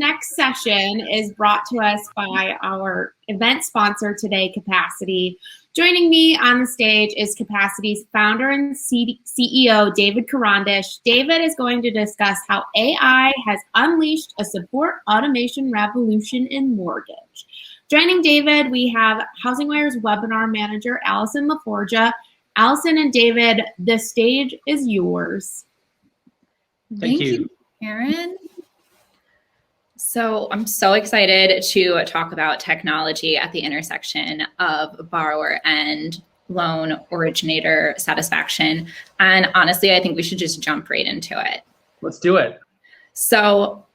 next session is brought to us by our event sponsor today, Capacity. Joining me on the stage is Capacity's founder and CEO, David Karandish. David is going to discuss how AI has unleashed a support automation revolution in mortgage. Joining David, we have HousingWire's webinar manager, Allison LaForgia. Allison and David, the stage is yours. Thank you, Karen. So I'm so excited to talk about technology at the intersection of borrower and loan originator satisfaction. And honestly, I think we should just jump right into it. Let's do it. So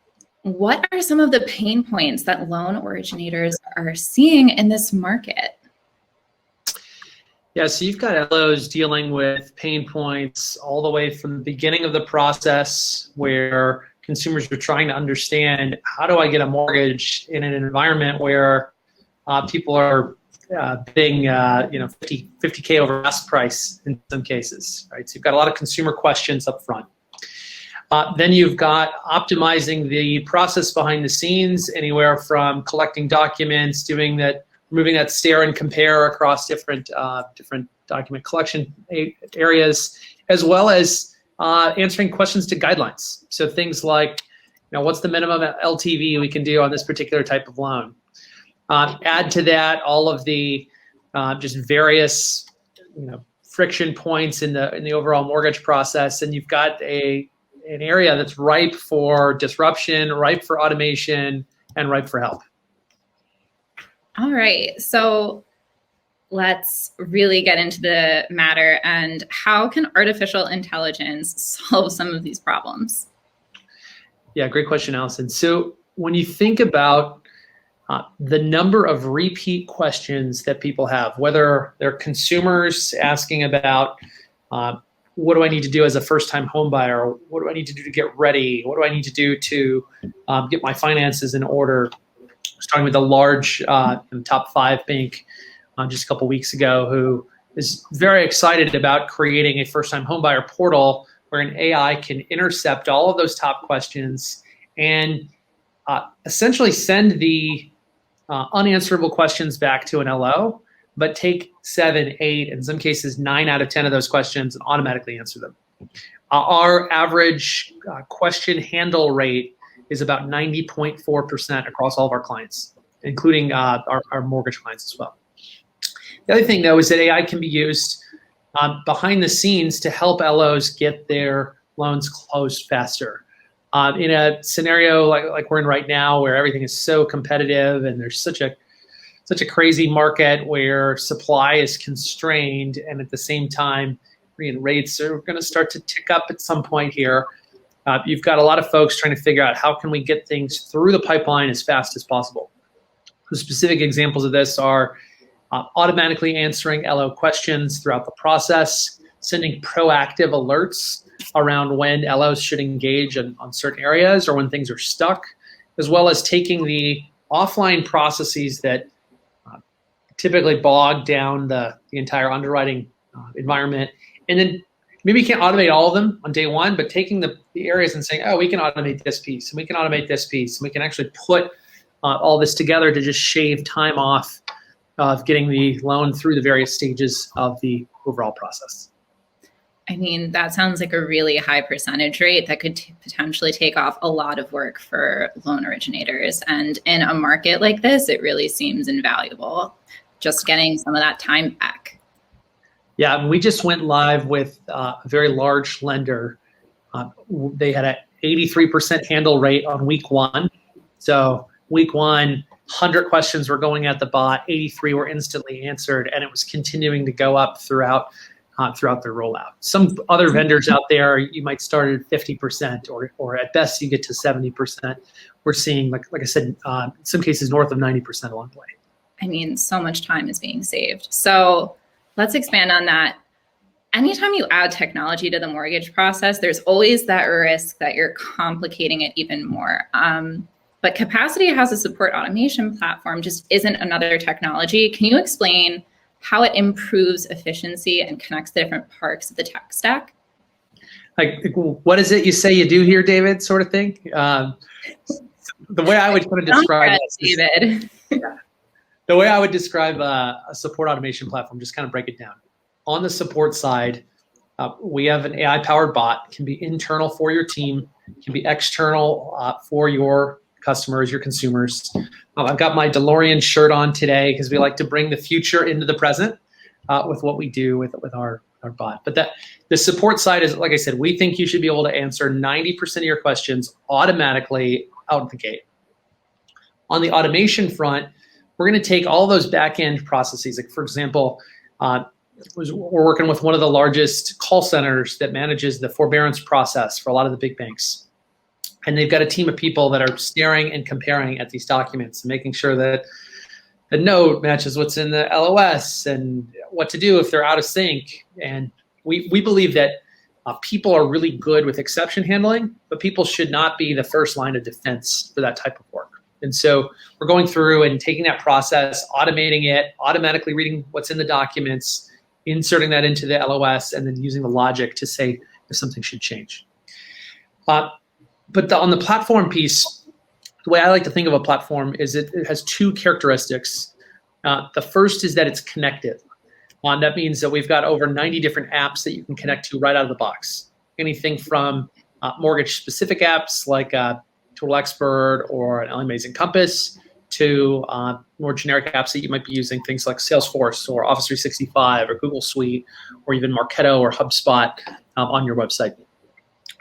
what are some of the pain points that loan originators are seeing in this market? Yeah, so you've got LOs dealing with pain points all the way from the beginning of the process where consumers are trying to understand, how do I get a mortgage in an environment where people are bidding 50K over ask price in some cases, right? So you've got a lot of consumer questions up front. Then you've got optimizing the process behind the scenes, anywhere from collecting documents, doing that, removing that stare and compare across different document collection areas, as well as answering questions to guidelines. So things like, what's the minimum LTV we can do on this particular type of loan? Add to that all of the just various, friction points in the overall mortgage process, and you've got an area that's ripe for disruption, ripe for automation, and ripe for help. All right, so let's really get into the matter. And how can artificial intelligence solve some of these problems? Yeah, great question, Allison. So when you think about the number of repeat questions that people have, whether they're consumers asking about what do I need to do as a first-time home buyer? What do I need to do to get ready? What do I need to do to get my finances in order? I was talking with a large top 5 bank just a couple weeks ago, who is very excited about creating a first-time homebuyer portal where an AI can intercept all of those top questions and essentially send the unanswerable questions back to an LO, but take 7, 8, in some cases 9 out of 10 of those questions and automatically answer them. Our average question handle rate is about 90.4% across all of our clients, including our mortgage clients as well. The other thing, though, is that AI can be used behind the scenes to help LOs get their loans closed faster. In a scenario like we're in right now, where everything is so competitive and there's such a crazy market where supply is constrained, and at the same time, rates are going to start to tick up at some point here. You've got a lot of folks trying to figure out, how can we get things through the pipeline as fast as possible? The specific examples of this are automatically answering LO questions throughout the process, sending proactive alerts around when LOs should engage on certain areas or when things are stuck, as well as taking the offline processes that typically bog down the entire underwriting environment. And then maybe you can't automate all of them on day one, but taking the areas and saying, oh, we can automate this piece, and we can automate this piece, and we can actually put all this together to just shave time off of getting the loan through the various stages of the overall process. I mean, that sounds like a really high percentage rate that could potentially take off a lot of work for loan originators. And in a market like this, it really seems invaluable, just getting some of that time back. Yeah, we just went live with a very large lender. They had an 83% handle rate on week 1. So week 1, 100 questions were going at the bot, 83 were instantly answered, and it was continuing to go up throughout their rollout. Some other vendors out there, you might start at 50%, or at best you get to 70%. We're seeing, like I said, in some cases north of 90% along the way. I mean, so much time is being saved. So let's expand on that. Anytime you add technology to the mortgage process, there's always that risk that you're complicating it even more. But Capacity has a support automation platform, just isn't another technology. Can you explain how it improves efficiency and connects the different parts of the tech stack? Like, what is it you say you do here, David, sort of thing? the way I would kind of describe David. The way I would describe a support automation platform, just kind of break it down. On the support side, we have an AI-powered bot. It can be internal for your team, can be external for your customers, your consumers. I've got my DeLorean shirt on today because we like to bring the future into the present with what we do with our bot. But the support side is, like I said, we think you should be able to answer 90% of your questions automatically out the gate. On the automation front, we're going to take all those back-end processes. Like, for example, we're working with one of the largest call centers that manages the forbearance process for a lot of the big banks. And they've got a team of people that are staring and comparing at these documents and making sure that the note matches what's in the LOS and what to do if they're out of sync. And we believe that people are really good with exception handling, but people should not be the first line of defense for that type of work. And so we're going through and taking that process, automating it, automatically reading what's in the documents, inserting that into the LOS, and then using the logic to say if something should change. But on the platform piece, the way I like to think of a platform is it has two characteristics. The first is that it's connected. That means that we've got over 90 different apps that you can connect to right out of the box. Anything from mortgage-specific apps like Total Expert or an Amazing Compass to more generic apps that you might be using, things like Salesforce or Office 365 or Google Suite or even Marketo or HubSpot on your website.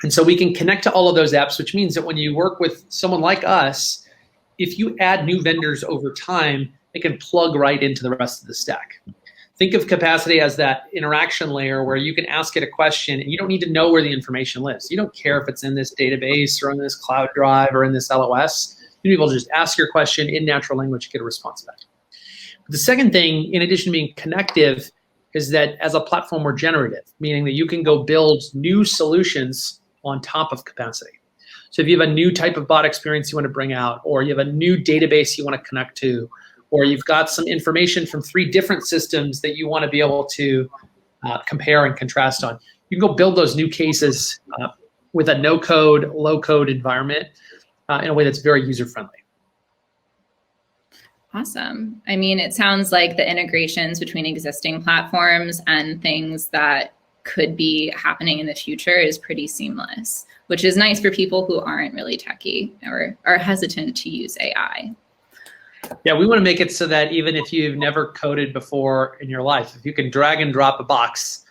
And so we can connect to all of those apps, which means that when you work with someone like us, if you add new vendors over time, they can plug right into the rest of the stack. Think of Capacity as that interaction layer where you can ask it a question and you don't need to know where the information lives. You don't care if it's in this database or in this cloud drive or in this LOS. You're able to just ask your question in natural language, get a response back. But the second thing, in addition to being connective, is that as a platform, we're generative, meaning that you can go build new solutions on top of Capacity. So if you have a new type of bot experience you want to bring out, or you have a new database you want to connect to, or you've got some information from 3 different systems that you want to be able to compare and contrast on, you can go build those new cases with a no-code, low-code environment in a way that's very user-friendly. Awesome. I mean, it sounds like the integrations between existing platforms and things that could be happening in the future is pretty seamless, which is nice for people who aren't really techie or are hesitant to use AI. Yeah, we want to make it so that even if you've never coded before in your life, if you can drag and drop a box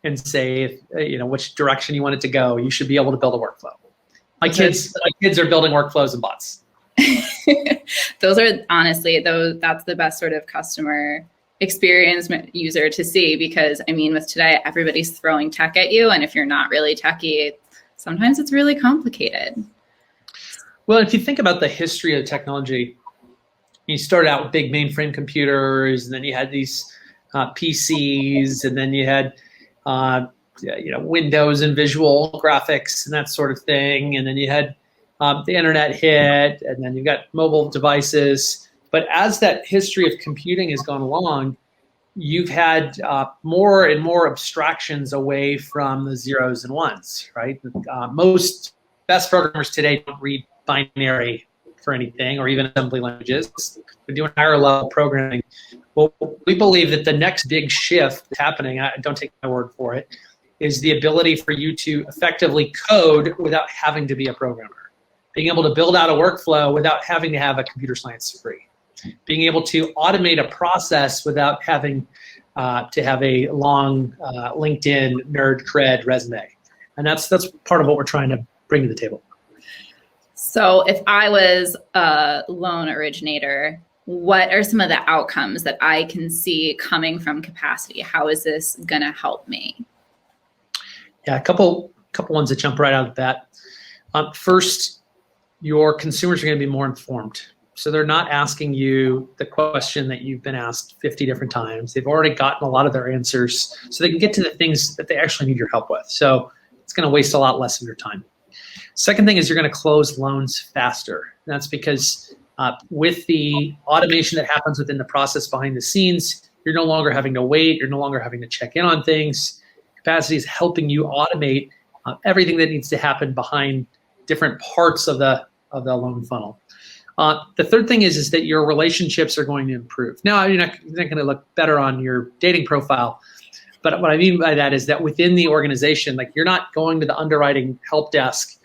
and say, which direction you want it to go, you should be able to build a workflow. My kids are building workflows and bots. Those are honestly, that's the best sort of customer experience user to see, because I mean, with today, everybody's throwing tech at you. And if you're not really techie, sometimes it's really complicated. Well, if you think about the history of technology, you started out with big mainframe computers, and then you had these PCs, and then you had Windows and visual graphics and that sort of thing, and then you had the internet hit, and then you've got mobile devices. But as that history of computing has gone along, you've had more and more abstractions away from the zeros and ones, right? Most best programmers today don't read binary for anything, or even assembly languages. They're doing higher level programming. Well, we believe that the next big shift happening, don't take my word for it, is the ability for you to effectively code without having to be a programmer. Being able to build out a workflow without having to have a computer science degree. Being able to automate a process without having to have a long LinkedIn nerd cred resume. And that's part of what we're trying to bring to the table. So if I was a loan originator, what are some of the outcomes that I can see coming from Capacity? How is this going to help me? Yeah, a couple ones that jump right out of the bat. First, your consumers are going to be more informed. So they're not asking you the question that you've been asked 50 different times. They've already gotten a lot of their answers, so they can get to the things that they actually need your help with. So it's going to waste a lot less of your time. Second thing is you're going to close loans faster. That's because with the automation that happens within the process behind the scenes, you're no longer having to wait. You're no longer having to check in on things. Capacity is helping you automate everything that needs to happen behind different parts of the of the loan funnel. The third thing is that your relationships are going to improve. Now, you're not going to look better on your dating profile, but what I mean by that is that within the organization, like, you're not going to the underwriting help desk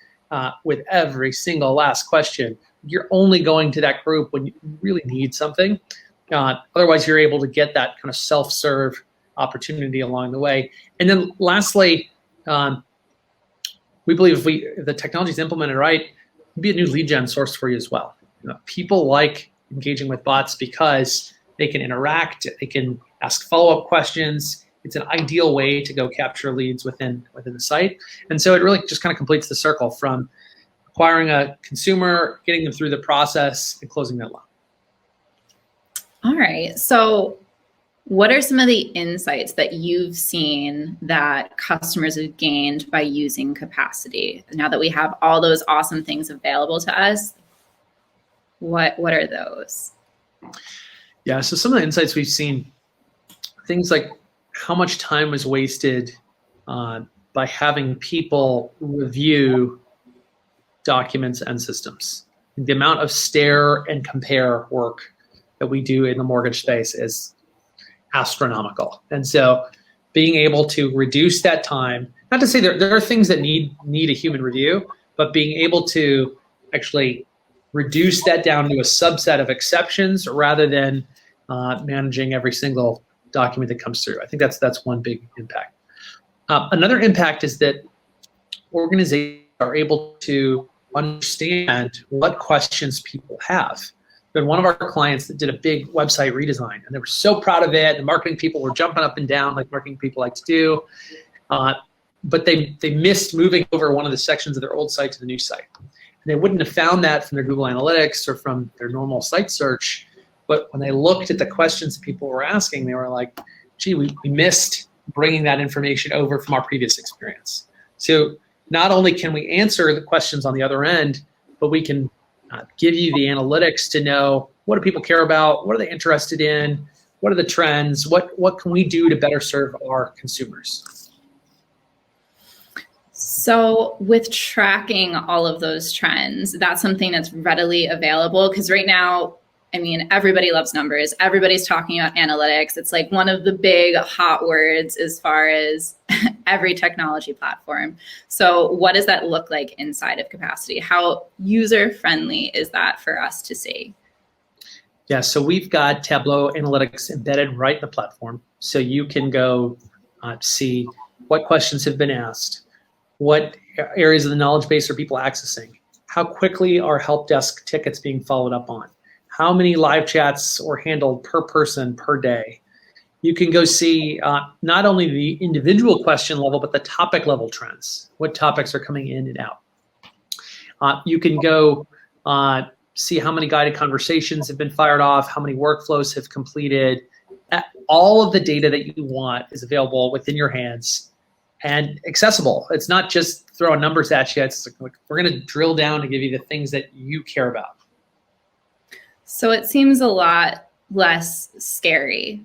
with every single last question. You're only going to that group when you really need something. Otherwise, you're able to get that kind of self-serve opportunity along the way. And then lastly, we believe if the technology is implemented right, it'd be a new lead gen source for you as well. People like engaging with bots because they can interact, they can ask follow-up questions. It's an ideal way to go capture leads within the site. And so it really just kind of completes the circle from acquiring a consumer, getting them through the process, and closing that loan. All right. So what are some of the insights that you've seen that customers have gained by using Capacity? Now that we have all those awesome things available to us, what are those? Yeah, so some of the insights we've seen, things like how much time was wasted by having people review documents and systems. The amount of stare and compare work that we do in the mortgage space is astronomical. And so being able to reduce that time, not to say there are things that need a human review, but being able to actually reduce that down to a subset of exceptions rather than managing every single document that comes through. I think that's one big impact. Another impact is that organizations are able to understand what questions people have. But one of our clients that did a big website redesign, and they were so proud of it. The marketing people were jumping up and down like marketing people like to do. But they missed moving over one of the sections of their old site to the new site. And they wouldn't have found that from their Google Analytics or from their normal site search. But when they looked at the questions that people were asking, they were like, gee, we missed bringing that information over from our previous experience. So not only can we answer the questions on the other end, but we can give you the analytics to know what do people care about, what are they interested in, what are the trends, what can we do to better serve our consumers. So with tracking all of those trends, that's something that's readily available, because right now, I mean, everybody loves numbers. Everybody's talking about analytics. It's like one of the big hot words as far as every technology platform. So what does that look like inside of Capacity? How user-friendly is that for us to see? Yeah, so we've got Tableau Analytics embedded right in the platform. So you can go see what questions have been asked, what areas of the knowledge base are people accessing, how quickly are help desk tickets being followed up on, how many live chats are handled per person per day. You can go see not only the individual question level, but the topic level trends. What topics are coming in and out. You can go see how many guided conversations have been fired off, how many workflows have completed. All of the data that you want is available within your hands and accessible. It's not just throwing numbers at you. It's like, we're going to drill down to give you the things that you care about. So it seems a lot less scary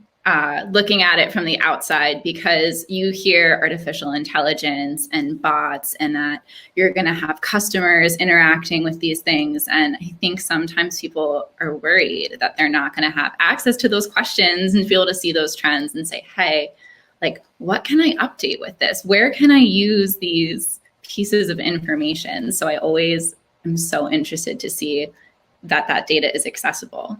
looking at it from the outside, because you hear artificial intelligence and bots and that you're going to have customers interacting with these things. And I think sometimes people are worried that they're not going to have access to those questions and be able to see those trends and say, hey, like, what can I update with this? Where can I use these pieces of information? So I always am so interested to see that data is accessible.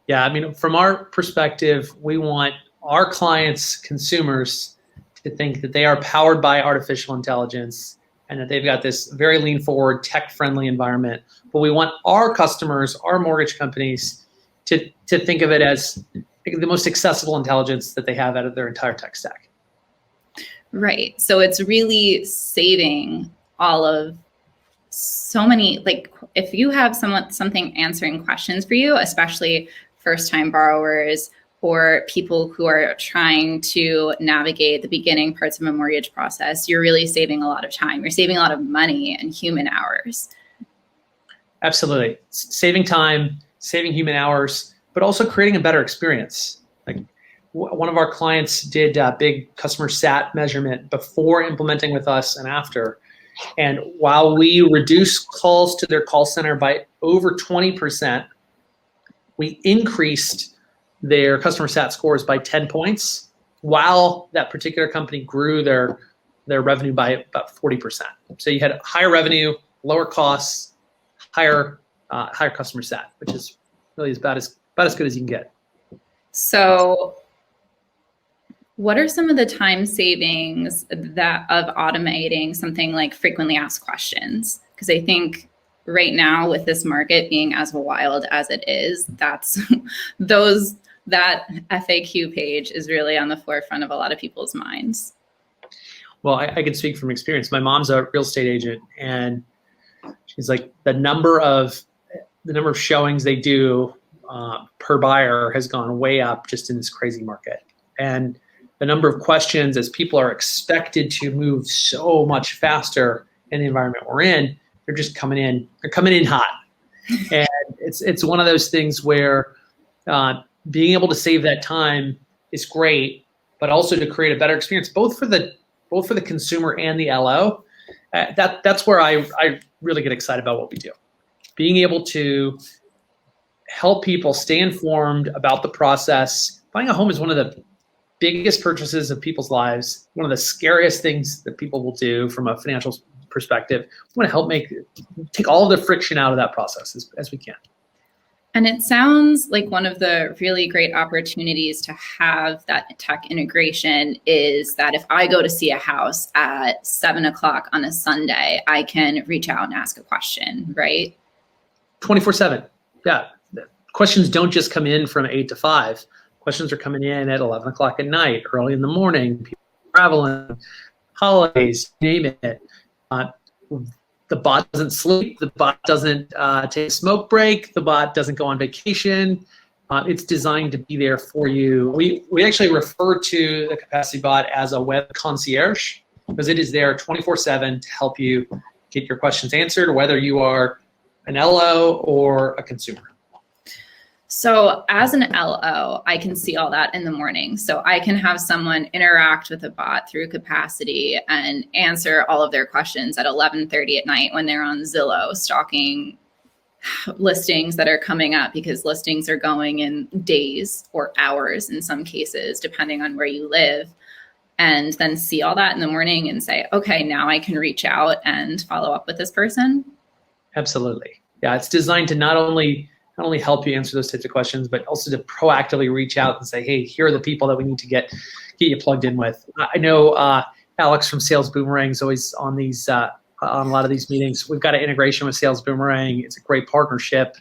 Yeah, I mean, from our perspective, we want our clients, consumers, to think that they are powered by artificial intelligence and that they've got this very lean forward, tech-friendly environment. But we want our customers, our mortgage companies, to think of it as the most accessible intelligence that they have out of their entire tech stack. Right. So it's really saving all of so many, like, if you have something answering questions for you, especially first-time borrowers or people who are trying to navigate the beginning parts of a mortgage process, you're really saving a lot of time. You're saving a lot of money and human hours. Absolutely. Saving time, saving human hours, but also creating a better experience. Like, one of our clients did a big customer sat measurement before implementing with us and after. And while we reduce calls to their call center by over 20%, we increased their customer sat scores by 10 points, while that particular company grew their revenue by about 40%. So you had higher revenue, lower costs, higher customer sat, which is really about as good as you can get. So what are some of the time savings that of automating something like frequently asked questions? Because I think right now, with this market being as wild as it is, that's that FAQ page is really on the forefront of a lot of people's minds. Well, I can speak from experience. My mom's a real estate agent, and she's like, the number of showings they do per buyer has gone way up just in this crazy market. And the number of questions, as people are expected to move so much faster in the environment we're in, they're just coming in. They're coming in hot, and it's one of those things where being able to save that time is great, but also to create a better experience both for the consumer and the LO. That's where I really get excited about what we do. Being able to help people stay informed about the process. Buying a home is one of the biggest purchases of people's lives, one of the scariest things that people will do from a financial perspective. We want to help take all of the friction out of that process as we can. And it sounds like one of the really great opportunities to have that tech integration is that if I go to see a house at 7:00 on a Sunday, I can reach out and ask a question, right? 24/7. Yeah. Questions don't just come in from 8 to 5. Questions are coming in at 11:00 at night, early in the morning, people traveling, holidays, name it. The bot doesn't sleep. The bot doesn't take a smoke break. The bot doesn't go on vacation. It's designed to be there for you. We actually refer to the Capacity Bot as a web concierge because it is there 24/7 to help you get your questions answered, whether you are an LO or a consumer. So as an LO, I can see all that in the morning. So I can have someone interact with a bot through Capacity and answer all of their questions at 11:30 at night when they're on Zillow stalking listings that are coming up, because listings are going in days or hours in some cases, depending on where you live, and then see all that in the morning and say, okay, now I can reach out and follow up with this person. Absolutely. Yeah, it's designed to not only help you answer those types of questions, but also to proactively reach out and say, hey, here are the people that we need to get you plugged in with. I know Alex from Sales Boomerang is always on these on a lot of these meetings. We've got an integration with Sales Boomerang. It's a great partnership.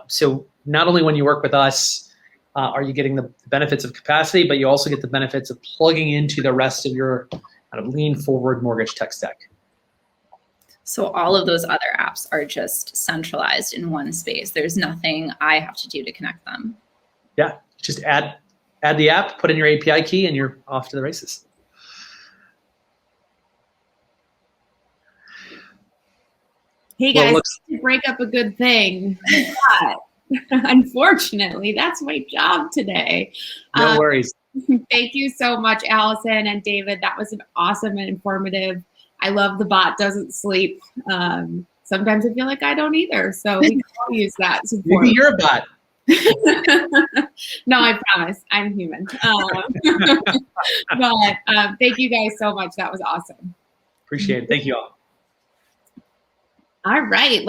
So not only when you work with us are you getting the benefits of Capacity, but you also get the benefits of plugging into the rest of your kind of lean forward mortgage tech stack. So all of those other apps are just centralized in one space. There's nothing I have to do to connect them. Yeah, just add the app, put in your API key, and you're off to the races. Hey guys, to break up a good thing, but unfortunately, that's my job today. No worries. Thank you so much, Allison and David. That was an awesome and informative. I love the bot doesn't sleep. Sometimes I feel like I don't either. So we can all use that support. Maybe you're a bot. No, I promise. I'm human. But thank you guys so much. That was awesome. Appreciate it. Thank you all. All right. Let's